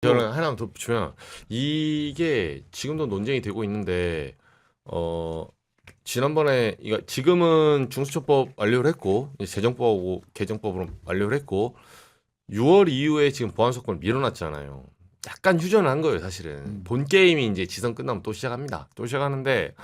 저는 하나 더 붙이면 이게 지금도 논쟁이 되고 있는데 지난번에 이거 지금은 중수처법 완료를 했고 이제 재정법하고 개정법으로 완료를 했고 6월 이후에 지금 보안사건을 밀어놨잖아요. 약간 휴전을 한 거예요, 사실은. 본 게임이 이제 지선 끝나면 또 시작합니다. 또 시작하는데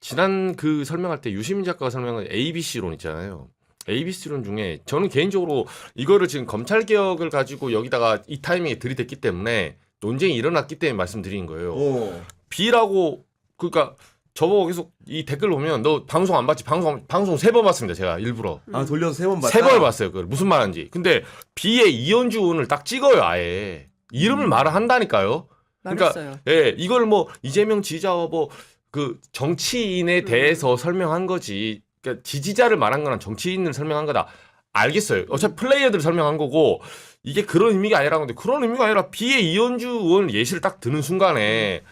지난 그 설명할 때 유시민 작가가 설명한 ABC론 있잖아요. ABC론 중에 저는 개인적으로 이거를 지금 검찰개혁을 가지고 여기다가 이 타이밍에 들이댔기 때문에 논쟁이 일어났기 때문에 말씀드린 거예요. B라고 그러니까 저보고 계속 이 댓글 보면 너 방송 안 봤지? 방송 3번 봤습니다. 제가 일부러. 아 돌려서 3번 봤다? 3번을 봤어요. 그걸 무슨 말인지. 근데 B의 이현주 의원을 딱 찍어요. 아예. 이름을 말을 한다니까요. 그러니까 말했어요. 예, 이걸 뭐 이재명 지지자와 뭐 그 정치인에 대해서 설명한 거지. 그러니까 지지자를 말한 거랑 정치인을 설명한 거다. 알겠어요. 어차피 플레이어들을 설명한 거고 이게 그런 의미가 아니라는 건데 그런 의미가 아니라 B의 이현주 의원 예시를 딱 드는 순간에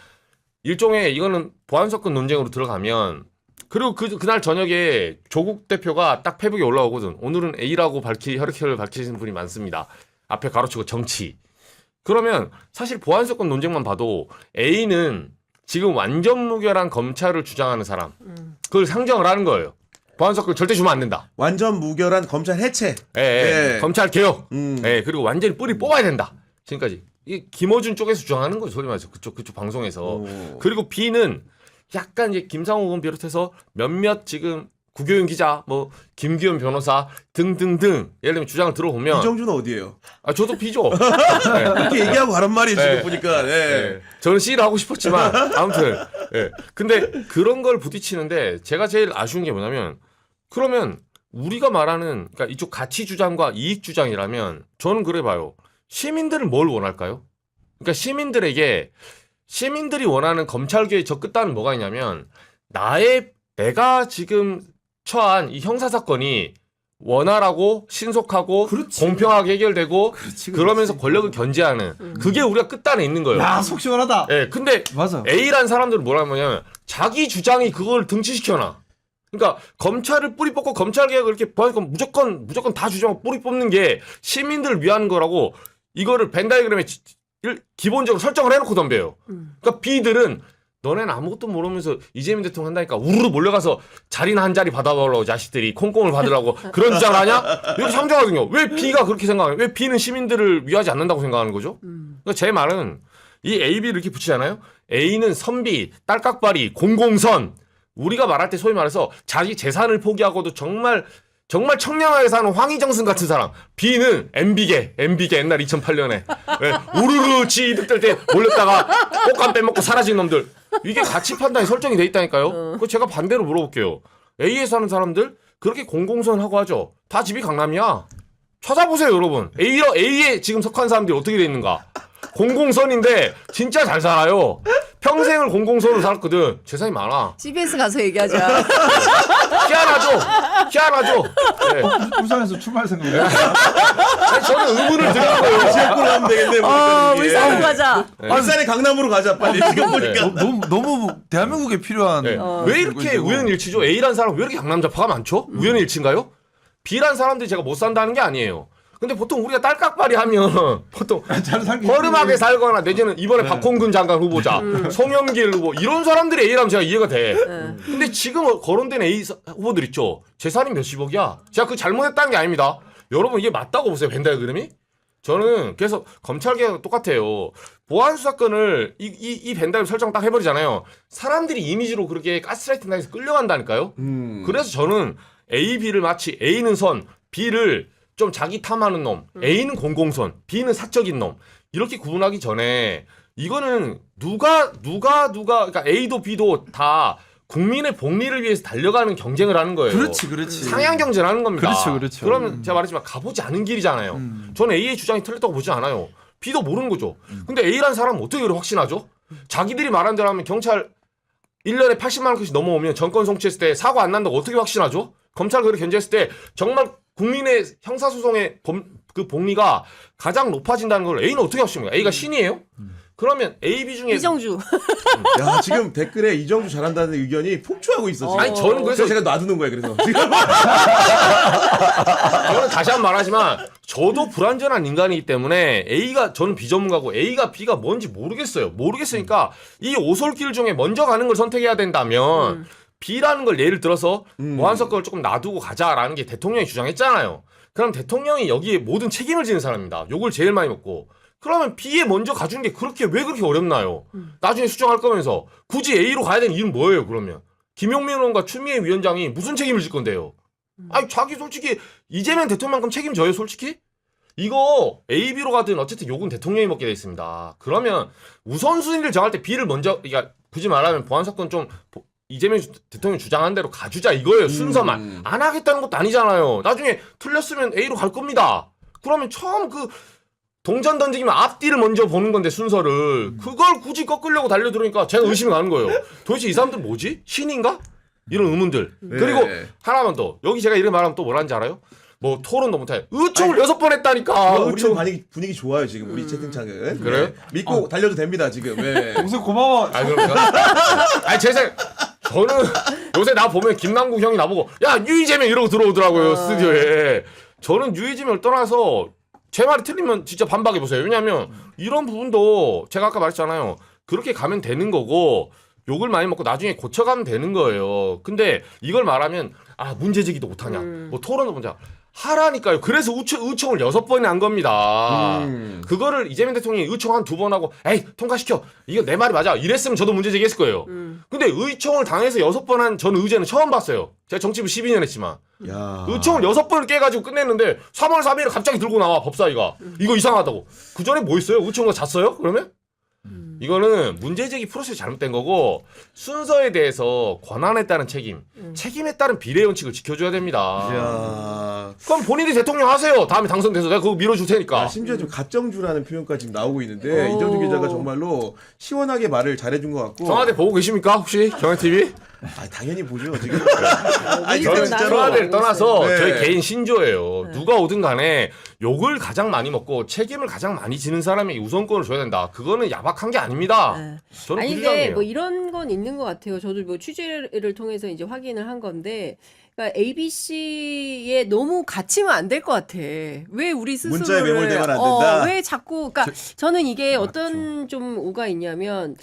일종의 이거는 보안사건 논쟁으로 들어가면 그리고 그날 저녁에 조국 대표가 딱 페북에 올라오거든. 오늘은 A라고 혈액형을 밝히시는 분이 많습니다. 앞에 가로치고 정치. 그러면 사실 보안사건 논쟁만 봐도 A는 지금 완전 무결한 검찰을 주장하는 사람. 그걸 상정을 하는 거예요. 보안사건 절대 주면 안 된다. 완전 무결한 검찰 해체. 예. 검찰 개혁. 음. 예. 그리고 완전히 뿌리 뽑아야 된다. 지금까지. 이게 김어준 쪽에서 주장하는 거죠. 소리 말해서 그쪽 방송에서. 오. 그리고 B는 약간 이제 김상호 의원 비롯해서 몇몇 지금 구교윤 기자, 뭐 김기현 변호사 등등등 예를 들면 주장을 들어보면 이정주는 어디예요? 아 저도 B죠. 네. 이렇게 얘기하고 가란 말이 지금 네. 보니까. 네. 예. 저는 C를 하고 싶었지만 아무튼 예. 근데 그런 걸 부딪히는데 제가 제일 아쉬운 게 뭐냐면 그러면 우리가 말하는 그러니까 이쪽 가치 주장과 이익 주장이라면 저는 그래 봐요. 시민들은 뭘 원할까요? 그러니까 시민들이 원하는 검찰개혁의 저 끝단은 뭐가 있냐면 내가 지금 처한 이 형사 사건이 원활하고 신속하고 그렇지. 공평하게 해결되고 그렇지. 그러면서 권력을 견제하는 그게 우리가 끝단에 있는 거예요. 야, 속 시원하다. 예, 근데 맞아. A란 사람들은 뭐라면 자기 주장이 그걸 등치시켜놔. 그러니까 검찰을 뿌리 뽑고 검찰 개혁을 이렇게 보니까 무조건 다 주장하고 뿌리 뽑는 게 시민들을 위한 거라고 이거를 벤다이그램에 기본적으로 설정을 해놓고 덤벼요. 그러니까 B들은 너네는 아무것도 모르면서 이재명 대통령 한다니까 우르르 몰려가서 자리나 한 자리 받아보려고 자식들이 콩콩을 받으려고 그런 주장을 하냐? 이렇게 상정하거든요. 왜 B가 그렇게 생각해요? 왜 B는 시민들을 위하지 않는다고 생각하는 거죠? 그러니까 제 말은 이 A, B를 이렇게 붙이잖아요. A는 선비, 딸깍발이, 공공선. 우리가 말할 때 소위 말해서 자기 재산을 포기하고도 정말 청량하게 사는 황희정승 같은 사람. B는 MB계 옛날 2008년에 우르르 지 이득 될 때 몰렸다가 꽃감 빼먹고 사라진 놈들. 이게 가치 판단이 설정이 돼 있다니까요. 그거 제가 반대로 물어볼게요. A에 사는 사람들 그렇게 공공선하고 하죠. 다 집이 강남이야. 찾아보세요 여러분. A에 지금 속한 사람들이 어떻게 돼 있는가. 공공선인데 진짜 잘 살아요. 평생을 공공선으로 살았거든. 재산이 많아. CBS 가서 얘기하자. 희한하죠. 네. 부산에서 출마할 생각이야. 아니, 저는 의문을 드리는 거예요. 지역구로 가면 되겠네. 보니까 이게. 울산 가자. 울산에 강남으로 가자 빨리. 지금 보니까. 너무 대한민국에 필요한. 네. 왜 이렇게 우연일치죠? A라는 사람 왜 이렇게 강남자파가 많죠? 우연일치인가요? B라는 사람들이 제가 못 산다는 게 아니에요. 근데 보통 우리가 딸깍발이 하면 보통 허름하게 살거나 내지는 이번에 박홍근 장관 후보자, 송영길 후보 이런 사람들이 A라면 제가 이해가 돼. 근데 지금 거론된 A 후보들 있죠. 재산이 몇십억이야. 제가 그 잘못했다는 게 아닙니다. 여러분 이게 맞다고 보세요. 벤다이그램이? 저는 그래서 검찰개혁은 똑같아요. 보안수사건을 이 벤다이그램 설정 딱 해버리잖아요. 사람들이 이미지로 그렇게 가스라이팅 당해서 끌려간다니까요. 그래서 저는 A, B를 마치 A는 선, B를 좀 자기 탐하는 놈, A는 공공선, B는 사적인 놈 이렇게 구분하기 전에 이거는 누가 그러니까 A도 B도 다 국민의 복리를 위해서 달려가는 경쟁을 하는 거예요. 그렇지. 상향 경쟁을 하는 겁니다. 그렇죠. 그러면 제가 말했지만 가보지 않은 길이잖아요. 저는 A의 주장이 틀렸다고 보지 않아요. B도 모르는 거죠. 근데 A라는 사람은 어떻게 그걸 확신하죠? 자기들이 말한 대로 하면 경찰 1년에 80만 원씩 넘어오면 정권 송치했을 때 사고 안 난다고 어떻게 확신하죠? 검찰 그렇게 견제했을 때 정말 국민의 형사소송의 그 복리가 가장 높아진다는 걸 A는 어떻게 확신합니까? A가 신이에요? 그러면 A, B 중에 이정주. 야 지금 댓글에 이정주 잘한다는 의견이 폭주하고 있어. 지금. 아니 저는 그래서 그래서 제가 놔두는 거예요. 그래서 지금 저는 다시 한 번 말하지만 저도 불완전한 인간이기 때문에 A가 저는 비전문가고 A가 B가 뭔지 모르겠어요. 모르겠으니까 이 오솔길 중에 먼저 가는 걸 선택해야 된다면 B라는 걸 예를 들어서 보안사건을 조금 놔두고 가자라는 게 대통령이 주장했잖아요. 그럼 대통령이 여기에 모든 책임을 지는 사람입니다. 욕을 제일 많이 먹고. 그러면 B에 먼저 가주는 게 왜 그렇게 어렵나요? 나중에 수정할 거면서 굳이 A로 가야 되는 이유는 뭐예요? 그러면 김용민 의원과 추미애 위원장이 무슨 책임을 질 건데요? 아니 자기 솔직히 이재명 대통령만큼 책임져요 솔직히? 이거 A, B로 가든 어쨌든 욕은 대통령이 먹게 돼 있습니다. 그러면 우선순위를 정할 때 B를 먼저 그러니까 굳이 말하면 보안사건 좀 이재명 대통령이 주장한 대로 가주자 이거예요. 순서만. 안 하겠다는 것도 아니잖아요. 나중에 틀렸으면 A로 갈 겁니다. 그러면 처음 그 동전 던지기면 앞뒤를 먼저 보는 건데 순서를 그걸 굳이 꺾으려고 달려들으니까 제가 의심이 가는 거예요. 도대체 이 사람들 뭐지? 신인가? 이런 의문들. 네. 그리고 하나만 더. 여기 제가 이런 말하면 또 뭐라는지 알아요? 뭐 토론도 못해. 의총을 6번 했다니까. 우리 의총. 분위기 좋아요 지금 우리 채팅창은. 그래요? 네. 믿고 달려도 됩니다 지금. 네. 동생 고마워. 아 그런가? 아니 저는 요새 나 보면 김남국 형이 나보고 야 유이재명 이러고 들어오더라고요 스튜디오에. 저는 유이재명을 떠나서 제 말이 틀리면 진짜 반박해 보세요. 왜냐하면 이런 부분도 제가 아까 말했잖아요. 그렇게 가면 되는 거고 욕을 많이 먹고 나중에 고쳐가면 되는 거예요. 근데 이걸 말하면 아 문제 제기도 못하냐, 뭐 토론도 못하냐. 하라니까요. 그래서 의총을 6번이나 한 겁니다. 그거를 이재명 대통령이 의총 한 2번 하고 에이 통과시켜. 이거 내 말이 맞아. 이랬으면 저도 문제 제기했을 거예요. 근데 의총을 당해서 6번 한 전 의제는 처음 봤어요. 제가 정치부 12년 했지만. 야. 의총을 6번을 깨가지고 끝냈는데 3월 3일에 갑자기 들고 나와 법사위가. 이거 이상하다고. 그 전에 뭐 있어요? 의총을 잤어요? 그러면? 이거는 문제제기 프로세스 잘못된 거고 순서에 대해서 권한에 따른 책임에 따른 비례 원칙을 지켜줘야 됩니다. 야. 그럼 본인이 대통령 하세요. 다음에 당선돼서 내가 그거 밀어줄 테니까. 아, 심지어 좀 가정주라는 표현까지 지금 나오고 있는데 이정주 기자가 정말로 시원하게 말을 잘해준 것 같고. 청와대 보고 계십니까 혹시 경향TV? 아 당연히 보죠 지금. 아니, 저는 진짜로. 청와대를 떠나서 네. 저희 개인 신조예요. 누가 오든 간에 욕을 가장 많이 먹고 책임을 가장 많이 지는 사람에게 우선권을 줘야 된다. 그거는 야박한 게 아닙니다. 네. 저는 아니 그 근데 주장이에요. 뭐 이런 건 있는 것 같아요. 저도 뭐 취재를 통해서 이제 확인을 한 건데, 그러니까 ABC에 너무 갇히면 안 될 것 같아. 왜 우리 스스로를 문자에 매몰되면 안 된다? 왜 자꾸 그러니까 저는 이게 어떤 좀 오가 있냐면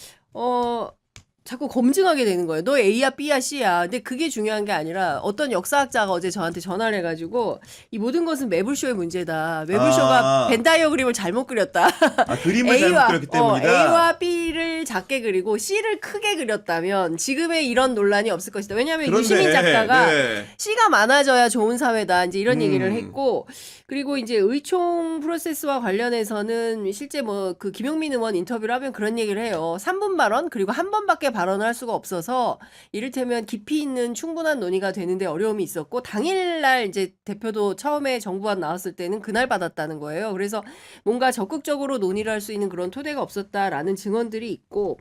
자꾸 검증하게 되는 거예요. 너 A야 B야 C야. 근데 그게 중요한 게 아니라 어떤 역사학자가 어제 저한테 전화를 해가지고 이 모든 것은 매블쇼의 문제다. 매블쇼가 벤 다이어그램을 잘못 그렸다. 아, 그림을 잘못 그렸기 때문이다. A와 B를 작게 그리고 C를 크게 그렸다면 지금의 이런 논란이 없을 것이다. 왜냐하면 그렇네. 유시민 작가가 네. C가 많아져야 좋은 사회다. 이제 이런 얘기를 했고, 그리고 이제 의총 프로세스와 관련해서는 실제 뭐 그 김용민 의원 인터뷰를 하면 그런 얘기를 해요. 3분 발언 그리고 한 번밖에 발언을 할 수가 없어서 이를테면 깊이 있는 충분한 논의가 되는데 어려움이 있었고, 당일날 이제 대표도 처음에 정부안 나왔을 때는 그날 받았다는 거예요. 그래서 뭔가 적극적으로 논의를 할 수 있는 그런 토대가 없었다라는 증언들이 있고,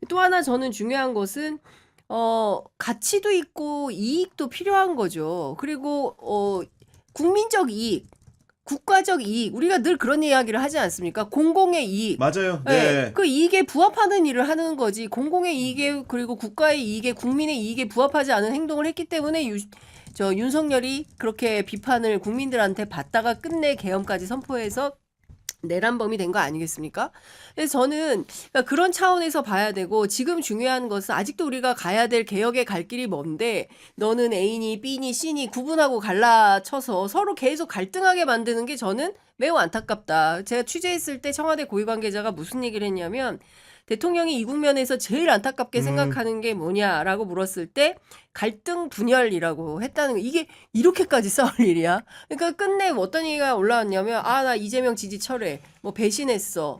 또 하나 저는 중요한 것은 가치도 있고 이익도 필요한 거죠. 그리고 국민적 이익, 국가적 이익, 우리가 늘 그런 이야기를 하지 않습니까? 공공의 이익. 맞아요. 네. 네. 그 이익에 부합하는 일을 하는 거지. 공공의 이익에 그리고 국가의 이익에 국민의 이익에 부합하지 않은 행동을 했기 때문에 윤석열이 그렇게 비판을 국민들한테 받다가 끝내 계엄까지 선포해서 내란범이 된 거 아니겠습니까? 그래서 저는 그런 차원에서 봐야 되고, 지금 중요한 것은 아직도 우리가 가야 될 개혁의 갈 길이 먼데, 너는 A니 B니 C니 구분하고 갈라쳐서 서로 계속 갈등하게 만드는 게 저는 매우 안타깝다. 제가 취재했을 때 청와대 고위 관계자가 무슨 얘기를 했냐면, 대통령이 이 국면에서 제일 안타깝게 생각하는 게 뭐냐라고 물었을 때 갈등 분열이라고 했다는 거. 이게 이렇게까지 싸울 일이야? 그러니까 끝내 어떤 얘기가 올라왔냐면, 나 이재명 지지 철회, 뭐 배신했어,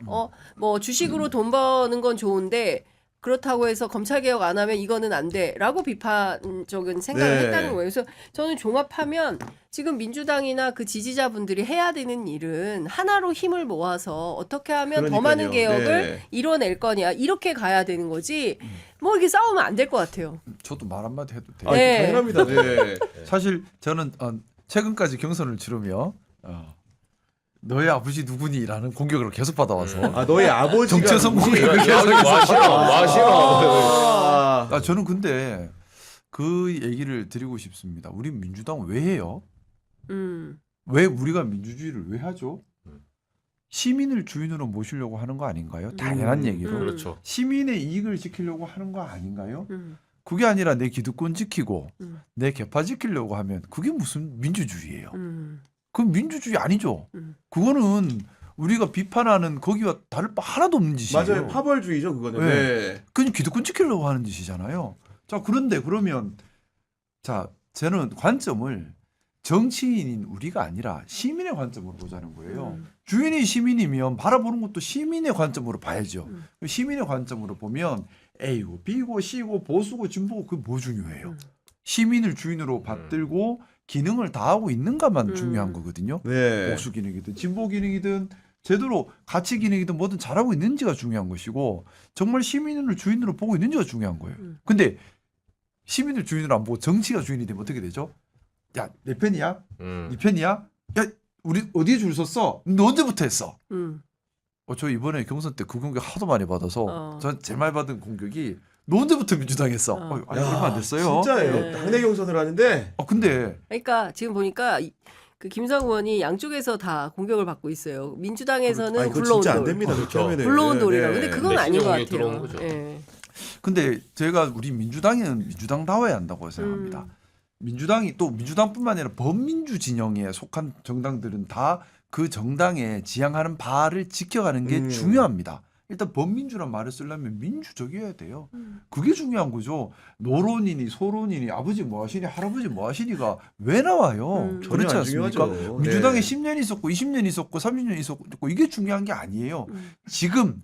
뭐 주식으로 돈 버는 건 좋은데 그렇다고 해서 검찰개혁 안 하면 이거는 안 돼라고 비판적인 생각을 네. 했다는 거예요. 그래서 저는 종합하면 지금 민주당이나 그 지지자분들이 해야 되는 일은 하나로 힘을 모아서 어떻게 하면 더 많은 그러니까요. 개혁을 네. 이뤄낼 거냐, 이렇게 가야 되는 거지. 뭐 이렇게 싸우면 안 될 것 같아요. 저도 말 한마디 해도 돼요. 아, 네. 당연합니다. 네. 사실 저는 최근까지 경선을 치르며 너의 아버지 누구니라는 공격을 계속 받아와서 아 너의 아버지가 정체성 누구니? 공격을 계속 마시나. 아, 저는 근데 그 얘기를 드리고 싶습니다. 우리 민주당 왜 해요? 왜 우리가 민주주의를 왜 하죠? 시민을 주인으로 모시려고 하는 거 아닌가요? 당연한 얘기로. 그렇죠. 시민의 이익을 지키려고 하는 거 아닌가요? 그게 아니라 내 기득권 지키고 내 계파 지키려고 하면 그게 무슨 민주주의예요? 그건 민주주의 아니죠. 그거는 우리가 비판하는 거기와 다를 바 하나도 없는 짓이에요. 맞아요. 파벌주의죠 그거는. 네. 네. 그건 기득권 지키려고 하는 짓이잖아요. 자, 그런데 그러면 자, 저는 관점을 정치인인 우리가 아니라 시민의 관점으로 보자는 거예요. 주인이 시민이면 바라보는 것도 시민의 관점으로 봐야죠. 시민의 관점으로 보면 A고 B고 C고 보수고 진보고 그게 뭐 중요해요? 시민을 주인으로 받들고 기능을 다하고 있는가만 중요한 거거든요. 네. 보수 기능이든 진보 기능이든 제대로 가치 기능이든 뭐든 잘하고 있는지가 중요한 것이고 정말 시민을 주인으로 보고 있는지가 중요한 거예요. 근데 시민을 주인으로 안 보고 정치가 주인이 되면 어떻게 되죠? 야, 내 편이야? 네 편이야? 야, 우리 어디에 줄 섰어? 너 언제부터 했어? 저 이번에 경선 때 그 공격 하도 많이 받아서 전 제일 많이 받은 공격이 너 언제부터 민주당 했어? 아니, 얼마 안 됐어요. 진짜예요. 네. 당내 경선을 하는데 근데 그러니까 지금 보니까 그 김상 의원이 양쪽에서 다 공격을 받고 있어요. 민주당에서는 아니, 그거 불러온 진짜 안 돌. 됩니다. 그렇게 그렇죠. 하면은. 불러온 돌이라. 네. 근데 그건 네, 아닌 것 신용이 들어온 같아요. 거죠. 예. 근데 제가 우리 민주당은 민주당다워야 한다고 생각합니다. 민주당이 또 민주당뿐만 아니라 범민주 진영에 속한 정당들은 다 그 정당에 지향하는 바를 지켜가는 게 중요합니다. 일단 범민주란 말을 쓰려면 민주적이어야 돼요. 그게 중요한 거죠. 노론이니 소론이니 아버지 뭐 하시니 할아버지 뭐 하시니가 왜 나와요? 전혀 그렇지 안 않습니까? 중요하죠. 민주당에 네. 10년 있었고 20년 있었고 30년 있었고 이게 중요한 게 아니에요. 지금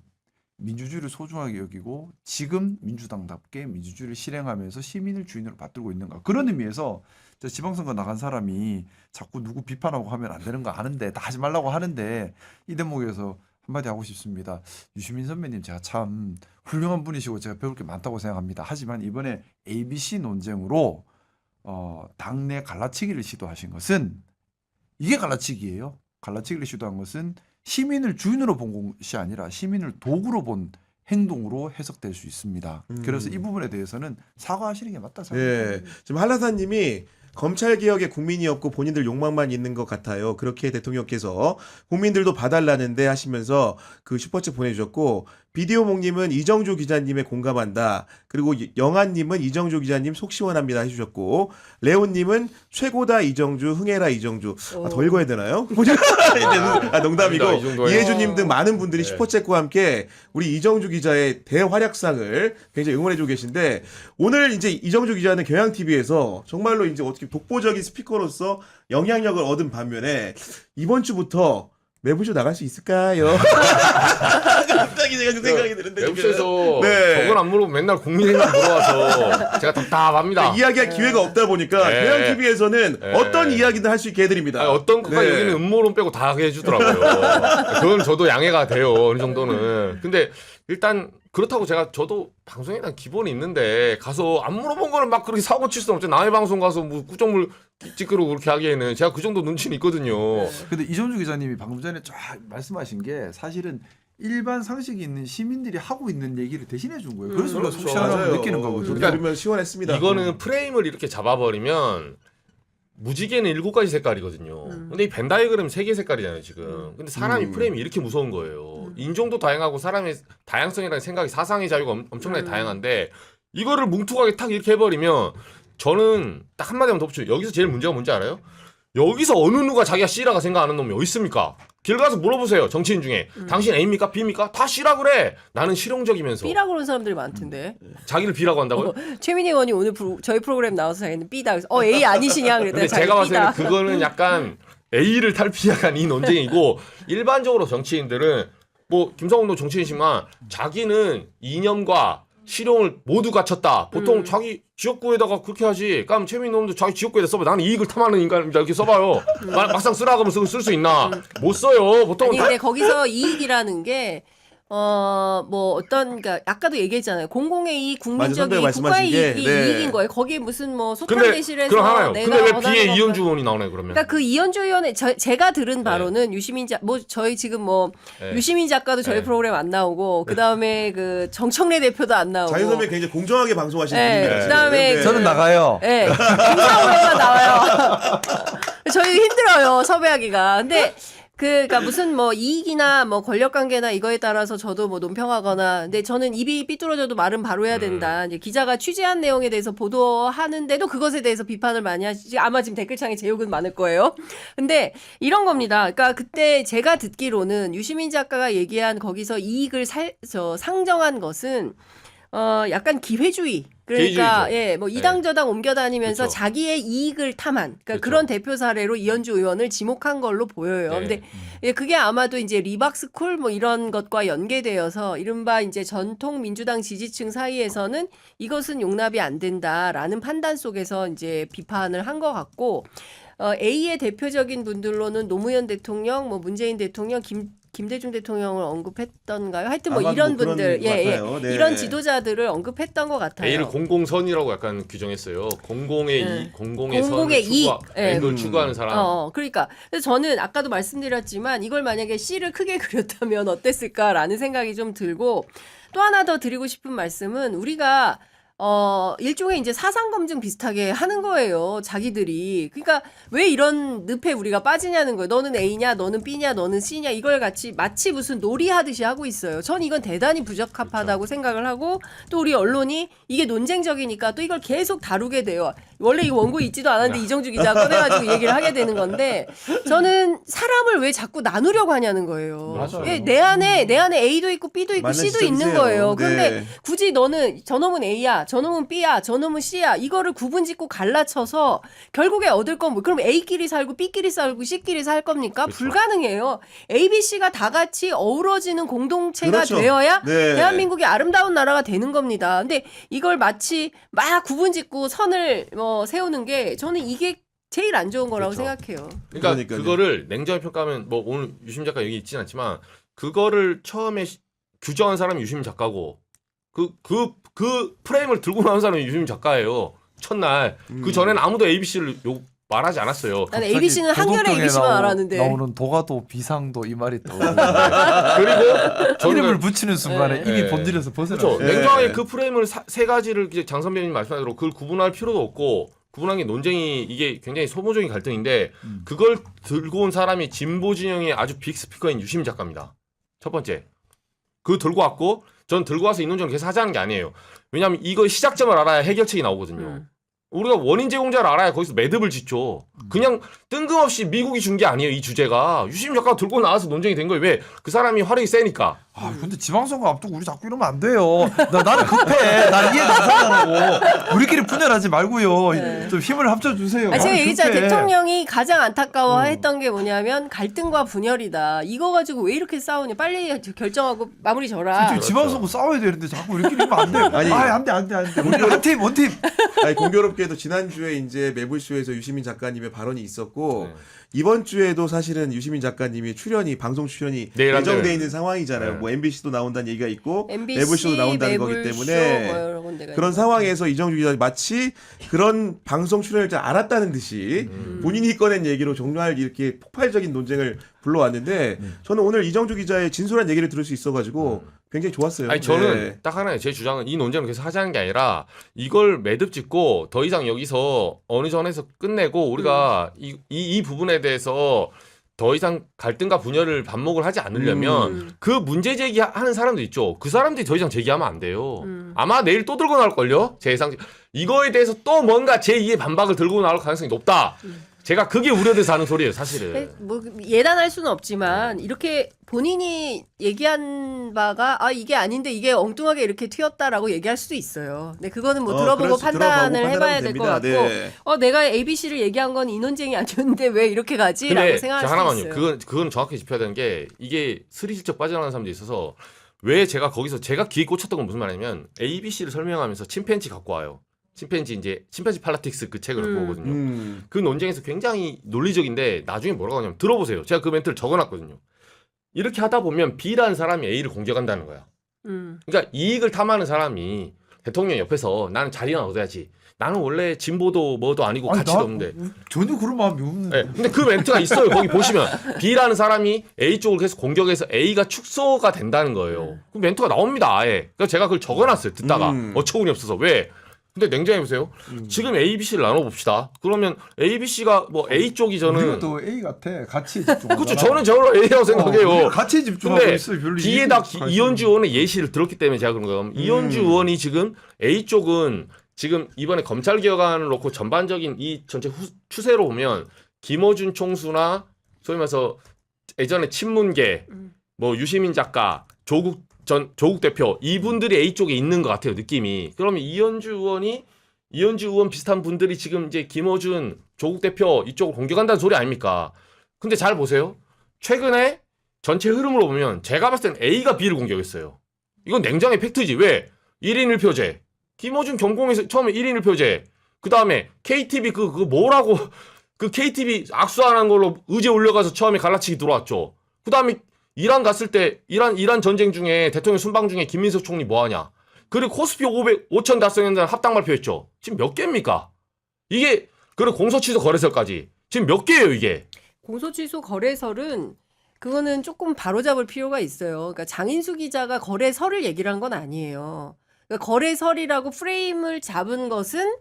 민주주의를 소중하게 여기고 지금 민주당답게 민주주의를 실행하면서 시민을 주인으로 받들고 있는가. 그런 의미에서 저 지방선거 나간 사람이 자꾸 누구 비판하고 하면 안 되는 거 아는데 다 하지 말라고 하는데 이 대목에서 한마디 하고 싶습니다. 유시민 선배님 제가 참 훌륭한 분이시고 제가 배울 게 많다고 생각합니다. 하지만 이번에 ABC 논쟁으로 당내 갈라치기를 시도하신 것은 이게 갈라치기예요. 갈라치기를 시도한 것은 시민을 주인으로 본 것이 아니라 시민을 도구로 본 행동으로 해석될 수 있습니다. 그래서 이 부분에 대해서는 사과하시는 게 맞다 생각합니다. 예. 지금 한라사님이 검찰 개혁에 국민이 없고 본인들 욕망만 있는 것 같아요. 그렇게 대통령께서 국민들도 봐달라는데 하시면서 그 슈퍼챗 보내주셨고 비디오몽님은 이정주 기자님에 공감한다. 그리고 영아님은 이정주 기자님 속 시원합니다 해주셨고 레온님은 최고다 이정주 흥해라 이정주. 더 읽어야 되나요? 농담이고 아닙니다, 이 정도예요. 이혜주님 등 많은 분들이 네. 슈퍼챗과 함께 우리 이정주 기자의 대활약상을 굉장히 응원해주고 계신데 오늘 이제 이정주 기자는 경향TV에서 정말로 이제 어떻게 독보적인 스피커로서 영향력을 얻은 반면에 이번 주부터 매부쇼 나갈 수 있을까요? 갑자기 제가 그 생각이 드는데 웹에서 네. 저건 안 물어보고 맨날 국민의힘 물어와서 제가 답답합니다. 이야기할 기회가 없다 보니까 네. 경향TV에서는 네. 어떤 이야기든 할 수 있게 해드립니다. 아니, 어떤 것과 네. 여기는 음모론 빼고 다 하게 해주더라고요. 그건 저도 양해가 돼요. 어느 정도는. 근데 일단 그렇다고 저도 방송에 대한 기본이 있는데 가서 안 물어본 거는 막 그렇게 사고 칠 수는 없죠. 남의 방송 가서 뭐 구정물 찌끄러고 그렇게 하기에는 제가 그 정도 눈치는 있거든요. 근데 이정주 기자님이 방금 전에 쫙 말씀하신 게 사실은 일반 상식이 있는 시민들이 하고 있는 얘기를 대신해 준 거예요. 그래서 우리가 그렇죠. 속 시원함을 맞아요. 느끼는 거거든요. 그러니까 들으면 시원했습니다. 이거는 프레임을 이렇게 잡아버리면 무지개는 7가지 색깔이거든요. 근데 이 벤 다이그램 3개 색깔이잖아요, 지금. 근데 사람이 프레임이 이렇게 무서운 거예요. 인종도 다양하고 사람의 다양성이라는 생각이 사상의 자유가 엄청나게 다양한데 이거를 뭉툭하게 탁 이렇게 해버리면 저는 딱 한마디만 덧붙여. 여기서 제일 문제가 뭔지 알아요? 여기서 어느 누가 자기가 C라고 생각하는 놈이 어디 있습니까? 길 가서 물어보세요. 정치인 중에. 당신 A입니까? B입니까? 다 C라 그래. 나는 실용적이면서. B라고 그러는 사람들이 많던데. 자기를 B라고 한다고요? 최민희 의원이 오늘 저희 프로그램 나와서 자기는 B다. 그래서 A 아니시냐 그랬더니 근데 제가 봤을 B다. 때는 그거는 약간 A를 탈피한 이 논쟁이고 일반적으로 정치인들은 뭐 김성훈도 정치인이지만 자기는 이념과 실용을 모두 갖췄다. 보통 자기 지역구에다가 그렇게 하지. 그럼 최민희 놈도 자기 지역구에다 써봐. 나는 이익을 탐하는 인간입니다. 이렇게 써봐요. 막상 쓰라 그러면 쓸 수 있나? 못 써요. 보통 아니 근데 거기서 이익이라는 게 뭐 어떤 그러니까 아까도 얘기했잖아요. 공공의 이익, 국민적인 선배가 말씀하신 국가의 게, 이익이 네. 이익인 거예요. 거기에 무슨 뭐 근데 속담대실에서 그럼 하나요. 내가 근데 왜 원하는 비에 것만- 이현주 의원이 나오나요 그러면? 그러니까 그 이현주 의원의 제가 들은 바로는 유시민 뭐 저희 지금 뭐 네. 유시민 작가도 저희 네. 프로그램 안 나오고 그다음에 그 정청래 대표도 안 나오고 자유 선배 굉장히 공정하게 방송하시는 네, 분입니다. 그다음에 네. 저는 나가요. 예. 김사우에만 나와요. 저희 힘들어요, 섭외하기가. 근데 그러니까 무슨 뭐 이익이나 뭐 권력 관계나 이거에 따라서 저도 뭐 논평하거나 근데 저는 입이 삐뚤어져도 말은 바로 해야 된다. 이제 기자가 취재한 내용에 대해서 보도하는데도 그것에 대해서 비판을 많이 하시지. 아마 지금 댓글창에 제 욕은 많을 거예요. 근데 이런 겁니다. 그러니까 그때 제가 듣기로는 유시민 작가가 얘기한 거기서 이익을 상정한 것은 약간 기회주의. 그러니까 개인주의죠. 예, 뭐 이당 저당 옮겨 다니면서 그렇죠. 자기의 이익을 탐한 그러니까 그렇죠. 그런 대표 사례로 이현주 의원을 지목한 걸로 보여요. 네. 근데 예, 그게 아마도 이제 리박스쿨 뭐 이런 것과 연계되어서 이른바 이제 전통 민주당 지지층 사이에서는 이것은 용납이 안 된다라는 판단 속에서 이제 비판을 한 것 같고 A의 대표적인 분들로는 노무현 대통령, 뭐 문재인 대통령, 김대중 대통령을 언급했던가요? 하여튼 뭐 아마도 이런 뭐 그런 분들, 것 같아요. 네. 이런 지도자들을 언급했던 것 같아요. A를 공공선이라고 약간 규정했어요. 공공의 네. 이익, 공공의 공공의 선을 이익. 네. 이걸 추구하는 사람. 그러니까 그래서 저는 아까도 말씀드렸지만 이걸 만약에 C를 크게 그렸다면 어땠을까라는 생각이 좀 들고 또 하나 더 드리고 싶은 말씀은 우리가 일종의 이제 사상 검증 비슷하게 하는 거예요. 자기들이. 그러니까 왜 이런 늪에 우리가 빠지냐는 거예요. 너는 A냐, 너는 B냐, 너는 C냐 이걸 같이 마치 무슨 놀이하듯이 하고 있어요. 전 이건 대단히 부적합하다고 생각을 하고 또 우리 언론이 이게 논쟁적이니까 또 이걸 계속 다루게 돼요. 원래 이 원고 있지도 않았는데 이정주 기자가 꺼내가지고 얘기를 하게 되는 건데 저는 사람을 왜 자꾸 나누려고 하냐는 거예요. 맞아요. 예, 내 안에 A도 있고 B도 있고 맞는 C도 있는 지적이세요. 거예요. 네. 그런데 굳이 너는 저놈은 A야, 저놈은 B야, 저놈은 C야 이거를 구분짓고 갈라쳐서 결국에 얻을 건 뭐? 그럼 A끼리 살고 B끼리 살고 C끼리 살 겁니까? 그렇죠. 불가능해요. A, B, C가 다 같이 어우러지는 공동체가 그렇죠. 되어야 네. 대한민국이 아름다운 나라가 되는 겁니다. 근데 이걸 마치 막 구분짓고 선을 세우는 게 저는 이게 제일 안 좋은 거라고 그렇죠. 생각해요. 그러니까 그러니까요. 그거를 냉정히 평가하면 뭐 오늘 유심 작가 여기 있진 않지만 그거를 처음에 규정한 사람이 유심 작가고 그 프레임을 들고 나온 사람이 유심 작가예요. 첫날 그 전에는 아무도 ABC를 말하지 않았어요. 나는 ABC는 한겨레 ABC만 알았는데. 나오는 도가도 비상도 이 말이 또 그리고 저는 이름을 붙이는 순간에 네. 이미 네. 본질에서 벗어나. 그렇죠. 네. 냉정하게 그 프레임을 세 가지를 이제 장 선배님 말씀하신 대로 그걸 구분할 필요도 없고 구분한 게 논쟁이 이게 굉장히 소모적인 갈등인데 그걸 들고 온 사람이 진보 진영의 아주 빅스피커인 유심 작가입니다. 첫 번째. 그거 들고 왔고 전 들고 와서 이 논쟁을 계속 하자는 게 아니에요. 왜냐하면 이거 시작점을 알아야 해결책이 나오거든요. 우리가 원인 제공자를 알아야 거기서 매듭을 짓죠. 그냥 뜬금없이 미국이 준 게 아니에요. 이 주제가. 유심 작가가 들고 나와서 논쟁이 된 거예요. 왜? 그 사람이 화력이 세니까. 아 근데 지방선거 앞두고 우리 자꾸 이러면 안 돼요. 나는 급해. 나는 이해 못하고 우리끼리 분열하지 말고요. 네. 좀 힘을 합쳐주세요. 제가 나는 얘기했잖아요. 급해. 대통령이 가장 안타까워했던 게 뭐냐면 갈등과 분열이다. 이거 가지고 왜 이렇게 싸우냐. 빨리 결정하고 마무리 져라. 지금 지방선거 싸워야 되는데 자꾸 우리끼리 이러면 안 돼. 아니. 안 돼. 우리 한 팀, 원팀. 아니, 공교롭게도 지난주에 이제 매불쇼에서 유시민 작가님의 발언이 있었고 네. 이번 주에도 사실은 유시민 작가님이 방송 출연이 내일 안 예정돼 돼요. 있는 상황이잖아요. 네. 뭐 MBC도 나온다는 얘기가 있고 MBC, 매불쇼도 나온다는 거기 매불쇼 때문에 뭐 여러 군데가 그런 있는 상황에서 이정주 기자 마치 그런 방송 출연을 잘 알았다는 듯이 본인이 꺼낸 얘기로 종료할 이렇게 폭발적인 논쟁을 불러왔는데 저는 오늘 이정주 기자의 진솔한 얘기를 들을 수 있어가지고 굉장히 좋았어요. 아니 저는 네. 딱 하나예요. 제 주장은 이 논쟁을 계속 하자는 게 아니라 이걸 매듭 짓고 더 이상 여기서 어느 선에서 끝내고 우리가 이 부분에 대해서 더 이상 갈등과 분열을 반목을 하지 않으려면 그 문제 제기하는 사람도 있죠. 그 사람들이 더 이상 제기하면 안 돼요. 아마 내일 또 들고 나올걸요. 제 예상 이거에 대해서 또 뭔가 제2의 반박을 들고 나올 가능성이 높다. 제가 그게 우려돼서 하는 소리예요, 사실은. 뭐 예단할 수는 없지만 이렇게 본인이 얘기한 바가 이게 아닌데 이게 엉뚱하게 이렇게 튀었다라고 얘기할 수도 있어요. 근데 그거는 뭐 들어보고 판단을 해봐야 될 것 같고 네. 내가 ABC를 얘기한 건 이 논쟁이 아니었는데 왜 이렇게 가지라고 근데 생각할 수도 하나만요. 있어요. 그건 정확히 짚어야 되는 게 이게 스리슬쩍 빠져나가는 사람들이 있어서 왜 제가 거기서 제가 귀에 꽂혔던 건 무슨 말이냐면 ABC를 설명하면서 침팬지 갖고 와요. 침팬지 팔라틱스 그 책을 갖고 오거든요. 그 논쟁에서 굉장히 논리적인데 나중에 뭐라고 하냐면 들어보세요. 제가 그 멘트를 적어놨거든요. 이렇게 하다 보면 B라는 사람이 A를 공격한다는 거야. 그러니까 이익을 탐하는 사람이 대통령 옆에서 나는 자리나 얻어야지. 나는 원래 진보도 뭐도 아니고 아니, 가치도 나 없는데. 전혀 그런 마음이 없는데. 네, 근데 그 멘트가 있어요. 거기 보시면 B라는 사람이 A 쪽을 계속 공격해서 A가 축소가 된다는 거예요. 그 멘트가 나옵니다. 아예. 그러니까 제가 그걸 적어놨어요. 듣다가 어처구니 없어서 왜? 근데 냉정해 보세요. 지금 A, B, C를 나눠봅시다. 그러면 A, B, C가 뭐 A 쪽이 우리가 저는 또 A 같아. 가치에 집중. 그렇죠. 저는 저로 A라고 생각해요. 가치에 집중하고 근데 있어요. 별로 뒤에다 이해가 안 이현주 의원의 예시를 들었기 때문에 제가 그런 거예요. 이현주 의원이 지금 A 쪽은 지금 이번에 검찰 개혁안을 놓고 전반적인 이 전체 추세로 보면 김어준 총수나 소위 말해서 예전에 친문계 뭐 유시민 작가 조국 대표 이분들이 A 쪽에 있는 것 같아요. 느낌이. 그러면 이현주 의원 비슷한 분들이 지금 이제 김어준 조국 대표 이쪽을 공격한다는 소리 아닙니까? 근데 잘 보세요. 최근에 전체 흐름으로 보면 제가 봤을 땐 A가 B를 공격했어요. 이건 냉정의 팩트지. 왜? 1인 1표제. 김어준 경공에서 처음에 1인 1표제. 그 다음에 KTV 그거 뭐라고 그 KTV 악수하는 걸로 의제 올려가서 처음에 갈라치기 들어왔죠. 그 다음에 이란 갔을 때 이란 전쟁 중에 대통령 순방 중에 김민석 총리 뭐하냐. 그리고 코스피 5,000 달성했는데 합당 발표했죠. 지금 몇 개입니까? 이게 그리고 공소취소 거래설까지 지금 몇 개예요 이게? 공소취소 거래설은 그거는 조금 바로잡을 필요가 있어요. 그러니까 장인수 기자가 거래설을 얘기를 한 건 아니에요. 그러니까 거래설이라고 프레임을 잡은 것은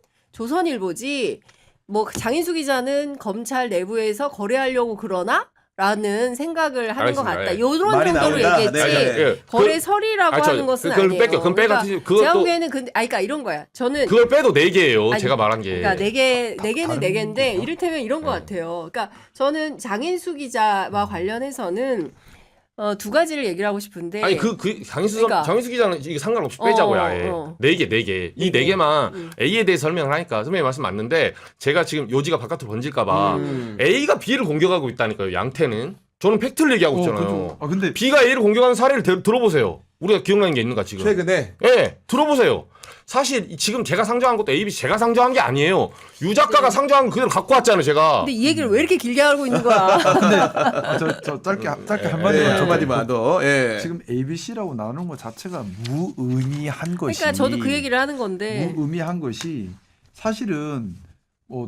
조선일보지. 뭐 장인수 기자는 검찰 내부에서 거래하려고 그러나? 라는 생각을 하는 알겠습니다. 것 같다. 예. 요런 말이 정도로 나온다. 얘기했지. 네. 예. 거래설이라고 하는 것은 그걸 아니에요. 뺄게요. 그럼 빼가 그것도 제가 보기에는 근데 그러니까 이런 거야. 저는 그걸 빼도 4개예요. 아니, 제가 말한 게. 그러니까 네 개는 다른 네 개인데 건가? 이를테면 이런 것 같아요. 그러니까 저는 장인수 기자와 관련해서는 두 가지를 얘기를 하고 싶은데. 아니 장인수 그러니까. 장인수 기자는 이게 상관없이 빼자고요. 아예. 4개. 이 4개만 A에 대해 설명을 하니까 선배님 말씀 맞는데 제가 지금 요지가 바깥으로 번질까봐 A가 B를 공격하고 있다니까요. 양태는. 저는 팩트를 얘기하고 있잖아요. 그죠. 아 근데 B가 A를 공격하는 사례를 들어보세요. 우리가 기억나는 게 있는가 지금. 최근에 예, 들어보세요. 사실 지금 제가 상정한 것도 A, B 제가 상정한 게 아니에요. 유 작가가 상정한 거 그대로 갖고 왔잖아요, 제가. 근데 이 얘기를 왜 이렇게 길게 하고 있는 거야? 저 짧게 한마디만 네, 좀 한마디만 더. 예. 지금 ABC라고 나누는 것 자체가 무의미한 것이. 그러니까 저도 그 얘기를 하는 건데. 무의미한 것이 사실은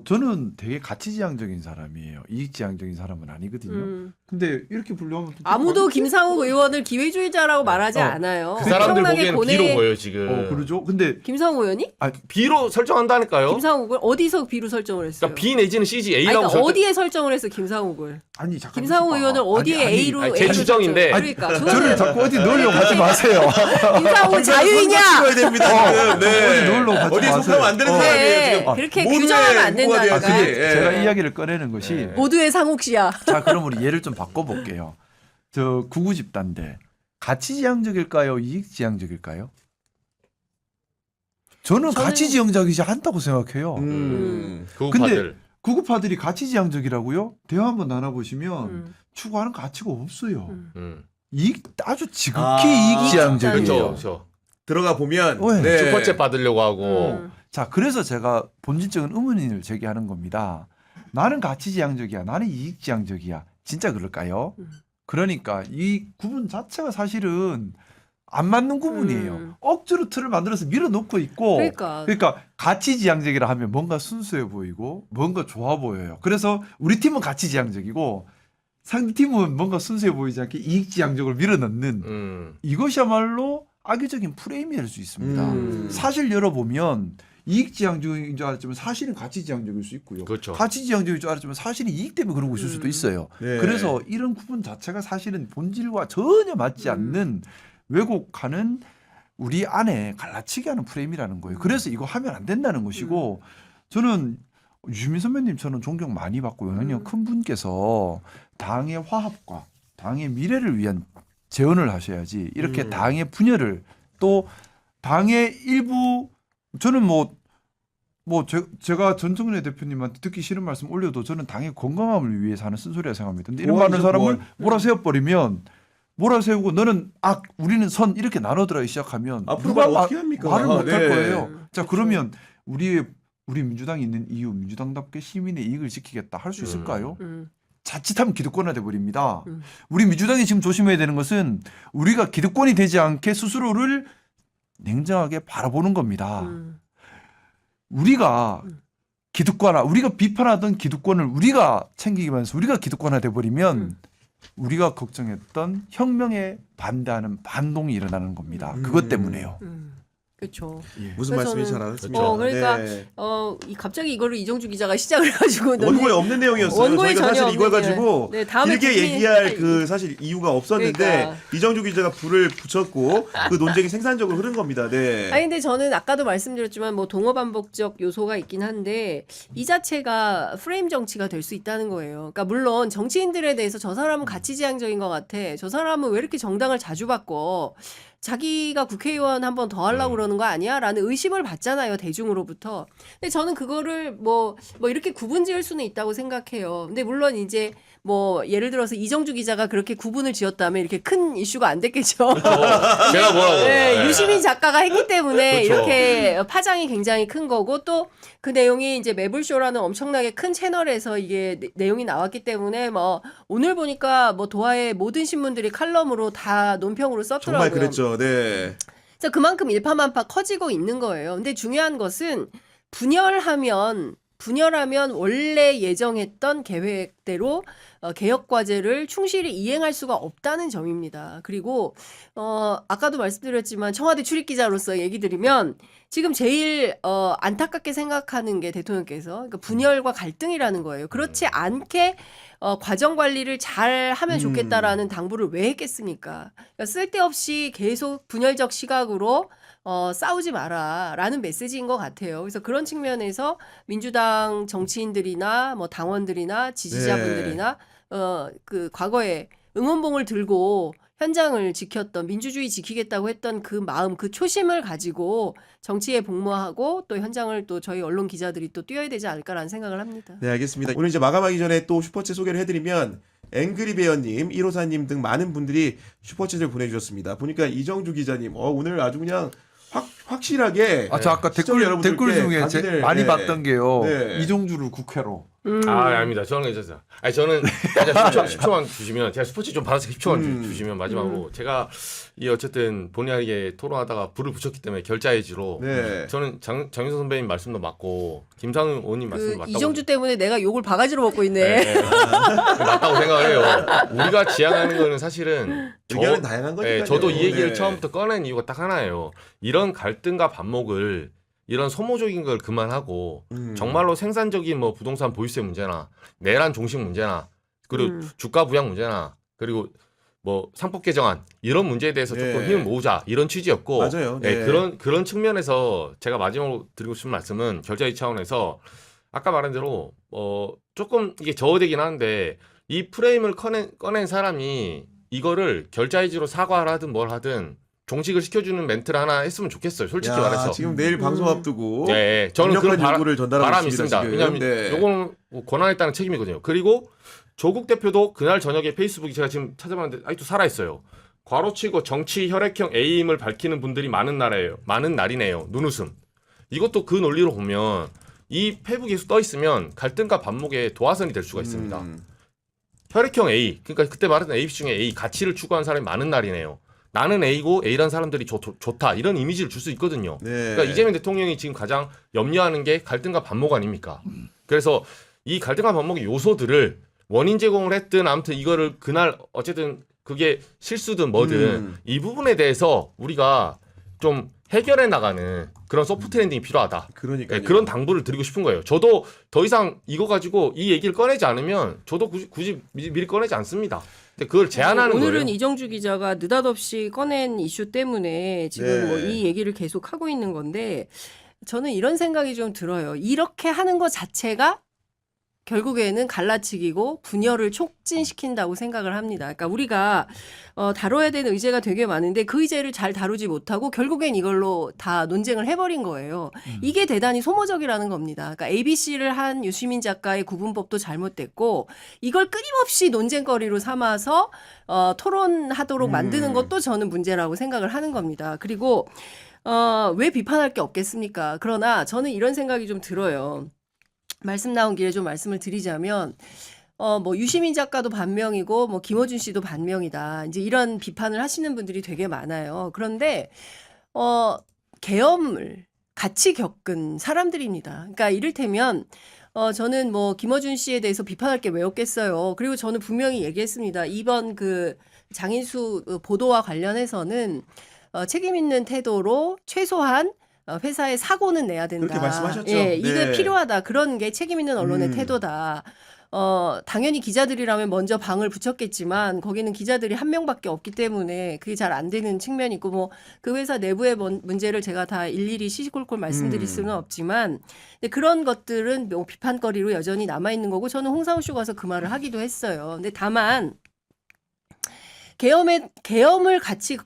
저는 되게 가치지향적인 사람이에요. 이익지향적인 사람은 아니거든요. 근데 이렇게 분류하면 또 아무도 김상욱 의원을 기회주의자라고 말하지 않아요. 그 사람들 엄청나게 보기에는 B로 보여요, 지금. 그러죠. 근데 김상욱 의원이? B로 설정한다니까요. 김상욱을 어디서 B로 설정을 했어요? 그러니까 B 내지는 C지 아니, A라고 그러니까 어디에 설정을 했어 김상욱을? 아니 잠깐 김상욱 의원을 어디에 A로 아니, 제 A로 추정인데. 설정을- 그러니까 저를 자꾸 어디 넣으려고 하지 마세요. 김상욱은 자유이냐? 찍어야 됩니다. 지금. 어디 네. 놀러 가지 어디 마세요. 속하면 안 되는 네, 사람이에요 지금. 그렇게 모두의 규정하면 안 후보가 된다니까. 돼야지. 예. 제가 이야기를 꺼내는 것이 모두의 상욱 씨야. 자 그럼 우리 예를 좀 바꿔볼게요. 저 구구 집단데 가치지향적일까요? 이익지향적일까요? 저는 가치지향적이지 않다고 생각해요. 구급파들. 구급파들이 가치지향적이라고요? 대화 한번 나눠보시면 음. 추구하는 가치가 없어요. 음. 아주 지극히 아, 이익지향적이에요. 그렇죠, 그렇죠. 들어가 보면 왜? 네. 슈퍼챗 받으려고 하고. 음. 자, 그래서 제가 본질적인 의문을 제기하는 겁니다. 나는 가치지향적이야. 나는 이익지향적이야. 진짜 그럴까요? 그러니까 이 구분 자체가 사실은 안 맞는 구분이에요. 억지로 틀을 만들어서 밀어놓고 있고 그러니까 가치지향적이라 하면 뭔가 순수해 보이고 뭔가 좋아 보여요. 그래서 우리 팀은 가치지향적이고 상대팀은 뭔가 순수해 보이지 않게 이익지향적으로 밀어넣는 이것이야말로 악의적인 프레임이 될 수 있습니다. 사실 열어보면 이익지향적인 줄 알았지만 사실은 가치지향적일 수 있고요. 그렇죠. 가치지향적인 줄 알았지만 사실은 이익 때문에 그러고 있을 수도 있어요. 네. 그래서 이런 구분 자체가 사실은 본질과 전혀 맞지 않는 왜곡하는 우리 안에 갈라치기 하는 프레임이라는 거예요. 그래서 이거 하면 안 된다는 것이고 저는 유민 선배님 저는 존경 많이 받고 영향력 큰 분께서 당의 화합과 당의 미래를 위한 재언을 하셔야지 이렇게 당의 분열을 또 당의 일부 저는 제가 전정래 대표님한테 듣기 싫은 말씀 올려도 저는 당의 건강함을 위해서 하는 쓴소리라 생각합니다. 근데 이런 많은 사람을 몰아세워버리면 몰아세우고 너는 악, 우리는 선 이렇게 나눠들어기 시작하면 앞으로 말 어떻게 합니까? 말을 못할 네. 거예요. 자 그렇죠. 그러면 우리 민주당이 있는 이유 민주당답게 시민의 이익을 지키겠다 할 수 있을까요? 자칫하면 기득권화 돼 버립니다. 우리 민주당이 지금 조심해야 되는 것은 우리가 기득권이 되지 않게 스스로를 냉정하게 바라보는 겁니다. 우리가 기득권화, 우리가 비판하던 기득권을 우리가 챙기기만 해서 우리가 기득권화 돼 버리면 우리가 걱정했던 혁명에 반대하는 반동이 일어나는 겁니다. 그것 때문에요. 그렇죠. 무슨 그래서 말씀인지 잘 저는- 알았습니다. 그러니까 네. 갑자기 이거를 이정주 기자가 시작을 해가지고 원고에 없는 내용이었어요. 원고에 저희가 사실 전혀 이걸 없는 가지고 네, 다음에 길게 국민- 얘기할 그 사실 이유가 없었는데 그러니까. 이정주 기자가 불을 붙였고 그 논쟁이 생산적으로 흐른 겁니다. 네. 아니 근데 저는 아까도 말씀드렸지만 뭐 동어 반복적 요소가 있긴 한데 이 자체가 프레임 정치가 될 수 있다는 거예요. 그러니까 물론 정치인들에 대해서 저 사람은 가치지향적인 것 같아. 저 사람은 왜 이렇게 정당을 자주 바꿔? 자기가 국회의원 한 번 더 하려고 그러는 거 아니야? 라는 의심을 받잖아요, 대중으로부터. 근데 저는 그거를 뭐 이렇게 구분 지을 수는 있다고 생각해요. 근데 물론 이제 뭐 예를 들어서 이정주 기자가 그렇게 구분을 지었다면 이렇게 큰 이슈가 안 됐겠죠. 제가 뭐라고? 네, 유시민 작가가 했기 때문에 그렇죠. 이렇게 파장이 굉장히 큰 거고 또 그 내용이 이제 매불쇼라는 엄청나게 큰 채널에서 이게 내용이 나왔기 때문에 뭐 오늘 보니까 뭐 도하의 모든 신문들이 칼럼으로 다 논평으로 썼더라고요. 정말 그랬죠. 네. 그래서 그만큼 일파만파 커지고 있는 거예요. 근데 중요한 것은 분열하면 원래 예정했던 계획대로 개혁 과제를 충실히 이행할 수가 없다는 점입니다. 그리고 아까도 말씀드렸지만 청와대 출입기자로서 얘기 드리면 지금 제일 안타깝게 생각하는 게 대통령께서 그러니까 분열과 갈등이라는 거예요. 그렇지 않게 과정 관리를 잘 하면 좋겠다라는 당부를 왜 했겠습니까? 그러니까 쓸데없이 계속 분열적 시각으로 싸우지 마라라는 메시지인 것 같아요. 그래서 그런 측면에서 민주당 정치인들이나 뭐 당원들이나 지지자분들이나 그 과거에 응원봉을 들고 현장을 지켰던 민주주의 지키겠다고 했던 그 마음, 그 초심을 가지고 정치에 복무하고 또 현장을 또 저희 언론 기자들이 또 뛰어야 되지 않을까라는 생각을 합니다. 네, 알겠습니다. 오늘 이제 마감하기 전에 또 슈퍼챗 소개를 해드리면 앵그리베어님, 1호사님 등 많은 분들이 슈퍼챗을 보내주셨습니다. 보니까 이정주 기자님, 오늘 아주 그냥 확실하게 저 아까 시청자 여러분들께 댓글 중에 각인을, 많이 네. 봤던 게요. 네. 이종주를 국회로. 아닙니다. 저는 괜찮아요. 저는 그냥 10초만 주시면 제가 스포츠 좀 받아서 10초만 주시면 마지막으로 제가 이 어쨌든 본의 아니게 토론하다가 불을 붙였기 때문에 결자해지로 네. 저는 장윤선 선배님 말씀도 맞고 김상훈 의원님 말씀도 그 맞다고 이정주 때문에 내가 욕을 바가지로 먹고 있네. 네. 맞다고 생각을 해요. 우리가 지향하는 거는 사실은 의견은 다양한 거니까요. 저도 이 얘기를 네. 처음부터 꺼낸 이유가 딱 하나예요. 이런 갈등과 반목을 이런 소모적인 걸 그만하고 정말로 생산적인 뭐 부동산 보유세 문제나 내란 종식 문제나 그리고 주가 부양 문제나 그리고 뭐 상법 개정안 이런 문제에 대해서 조금 네. 힘을 모으자 이런 취지였고 맞아요. 네. 그런 측면에서 제가 마지막으로 드리고 싶은 말씀은 결자의 차원에서 아까 말한 대로 조금 이게 저어되긴 하는데 이 프레임을 꺼낸 사람이 이거를 결자해지로 사과를 하든 뭘 하든 종식을 시켜주는 멘트를 하나 했으면 좋겠어요. 솔직히 야, 말해서. 지금 내일 방송 앞두고 네, 저는 그런 요구를 전달하고 바람이 있습니다. 있습니다. 지금. 왜냐하면 네. 요거는 뭐 권한에 따른 책임이거든요. 그리고 조국 대표도 그날 저녁에 페이스북이 제가 지금 찾아봤는데 아직도 살아있어요. 괄호치고 정치 혈액형 A임을 밝히는 분들이 많은 날이네요. 눈웃음. 이것도 그 논리로 보면 이 페북에 떠 있으면 갈등과 반목의 도화선이 될 수가 있습니다. 혈액형 A, 그러니까 그때 말했던 ABC 중에 A, 가치를 추구하는 사람이 많은 날이네요. 나는 A고 A란 사람들이 좋다 이런 이미지를 줄 수 있거든요. 네. 그러니까 이재명 대통령이 지금 가장 염려하는 게 갈등과 반목 아닙니까? 그래서 이 갈등과 반목의 요소들을 원인 제공을 했든 아무튼 이거를 그날 어쨌든 그게 실수든 뭐든 이 부분에 대해서 우리가 좀 해결해 나가는 그런 소프트 랜딩이 필요하다. 그러니까요. 네, 그런 당부를 드리고 싶은 거예요. 저도 더 이상 이거 가지고 이 얘기를 꺼내지 않으면 저도 굳이 미리 꺼내지 않습니다. 근데 그걸 제안하는 오늘은 거예요. 이정주 기자가 느닷없이 꺼낸 이슈 때문에 지금 네. 뭐 이 얘기를 계속 하고 있는 건데 저는 이런 생각이 좀 들어요. 이렇게 하는 것 자체가 결국에는 갈라치기고 분열을 촉진시킨다고 생각을 합니다. 그러니까 우리가 다뤄야 되는 의제가 되게 많은데 그 의제를 잘 다루지 못하고 결국엔 이걸로 다 논쟁을 해버린 거예요. 이게 대단히 소모적이라는 겁니다. 그러니까 ABC를 한 유시민 작가의 구분법도 잘못됐고 이걸 끊임없이 논쟁거리로 삼아서 토론하도록 만드는 것도 저는 문제라고 생각을 하는 겁니다. 그리고 왜 비판할 게 없겠습니까? 그러나 저는 이런 생각이 좀 들어요. 말씀 나온 길에 좀 말씀을 드리자면 뭐 유시민 작가도 반명이고 뭐 김어준 씨도 반명이다. 이제 이런 비판을 하시는 분들이 되게 많아요. 그런데 계엄을 같이 겪은 사람들입니다. 그러니까 이를테면 저는 뭐 김어준 씨에 대해서 비판할 게 왜 없겠어요. 그리고 저는 분명히 얘기했습니다. 이번 그 장인수 보도와 관련해서는 책임 있는 태도로 최소한 회사에 사고는 내야 된다. 그렇게 말씀하셨죠. 예, 이게 네. 필요하다. 그런 게 책임 있는 언론의 태도다. 당연히 기자들이라면 먼저 방을 붙였겠지만 거기는 기자들이 한 명밖에 없기 때문에 그게 잘 안 되는 측면이 있고 뭐 그 회사 내부의 문제를 제가 다 일일이 시시콜콜 말씀드릴 수는 없지만 근데 그런 것들은 뭐 비판거리로 여전히 남아 있는 거고 저는 홍상우 쇼 가서 그 말을 하기도 했어요. 근데 다만 계엄을 같이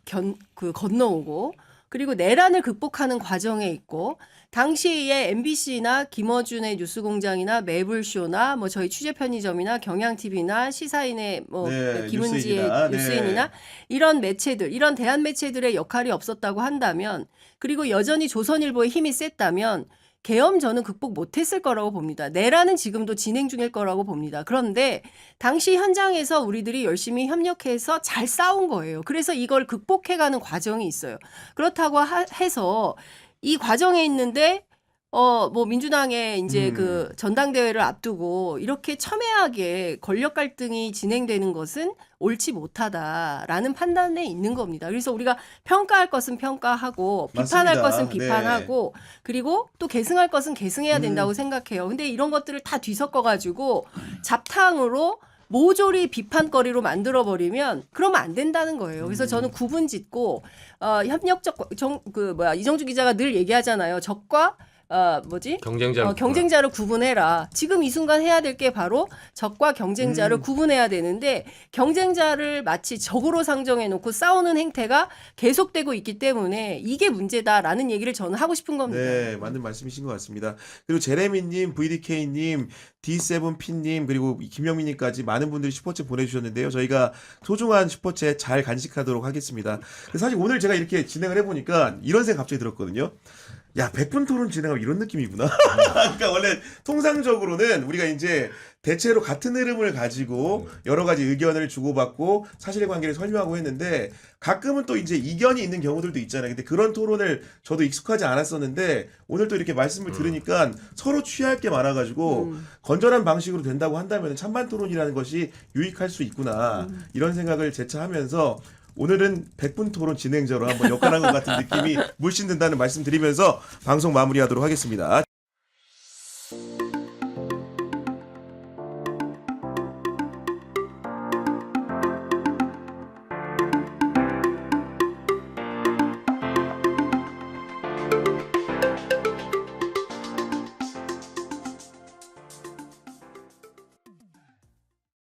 건너오고 그리고 내란을 극복하는 과정에 있고 당시에 MBC나 김어준의 뉴스공장이나 매불쇼나 뭐 저희 취재편의점이나 경향TV나 시사인의 뭐 네, 김은지의 뉴스인이나, 뉴스인이나 네. 이런 매체들, 이런 대한 매체들의 역할이 없었다고 한다면 그리고 여전히 조선일보의 힘이 셌다면 계엄 저는 극복 못했을 거라고 봅니다. 내란은 지금도 진행 중일 거라고 봅니다. 그런데 당시 현장에서 우리들이 열심히 협력해서 잘 싸운 거예요. 그래서 이걸 극복해가는 과정이 있어요. 그렇다고 해서 이 과정에 있는데 뭐 민주당의 이제 그 전당대회를 앞두고 이렇게 첨예하게 권력 갈등이 진행되는 것은 옳지 못하다라는 판단에 있는 겁니다. 그래서 우리가 평가할 것은 평가하고 비판할 맞습니다. 것은 네. 비판하고 그리고 또 계승할 것은 계승해야 된다고 생각해요. 근데 이런 것들을 다 뒤섞어 가지고 잡탕으로 모조리 비판거리로 만들어버리면 그러면 안 된다는 거예요. 그래서 저는 구분 짓고 협력적 이정주 기자가 늘 얘기하잖아요. 적과 경쟁자를 구분해라. 지금 이 순간 해야 될 게 바로 적과 경쟁자를 구분해야 되는데 경쟁자를 마치 적으로 상정해 놓고 싸우는 행태가 계속되고 있기 때문에 이게 문제다라는 얘기를 저는 하고 싶은 겁니다. 네, 맞는 말씀이신 것 같습니다. 그리고 제레미님, VDK님, D7P님, 그리고 김영민님까지 많은 분들이 슈퍼챗 보내주셨는데요. 저희가 소중한 슈퍼챗 잘 간직하도록 하겠습니다. 사실 오늘 제가 이렇게 진행을 해보니까 이런 생각 갑자기 들었거든요. 야, 100분 토론 진행하면 이런 느낌이구나. 그러니까 원래 통상적으로는 우리가 이제 대체로 같은 흐름을 가지고 여러 가지 의견을 주고받고 사실관계를 설명하고 했는데 가끔은 또 이제 이견이 있는 경우들도 있잖아요. 근데 그런 토론을 저도 익숙하지 않았었는데 오늘 또 이렇게 말씀을 들으니까 서로 취할 게 많아가지고 건전한 방식으로 된다고 한다면 찬반 토론이라는 것이 유익할 수 있구나. 이런 생각을 재차 하면서 오늘은 100분 토론 진행자로 한번 역할한 것 같은 느낌이 물씬 든다는 말씀 드리면서 방송 마무리하도록 하겠습니다.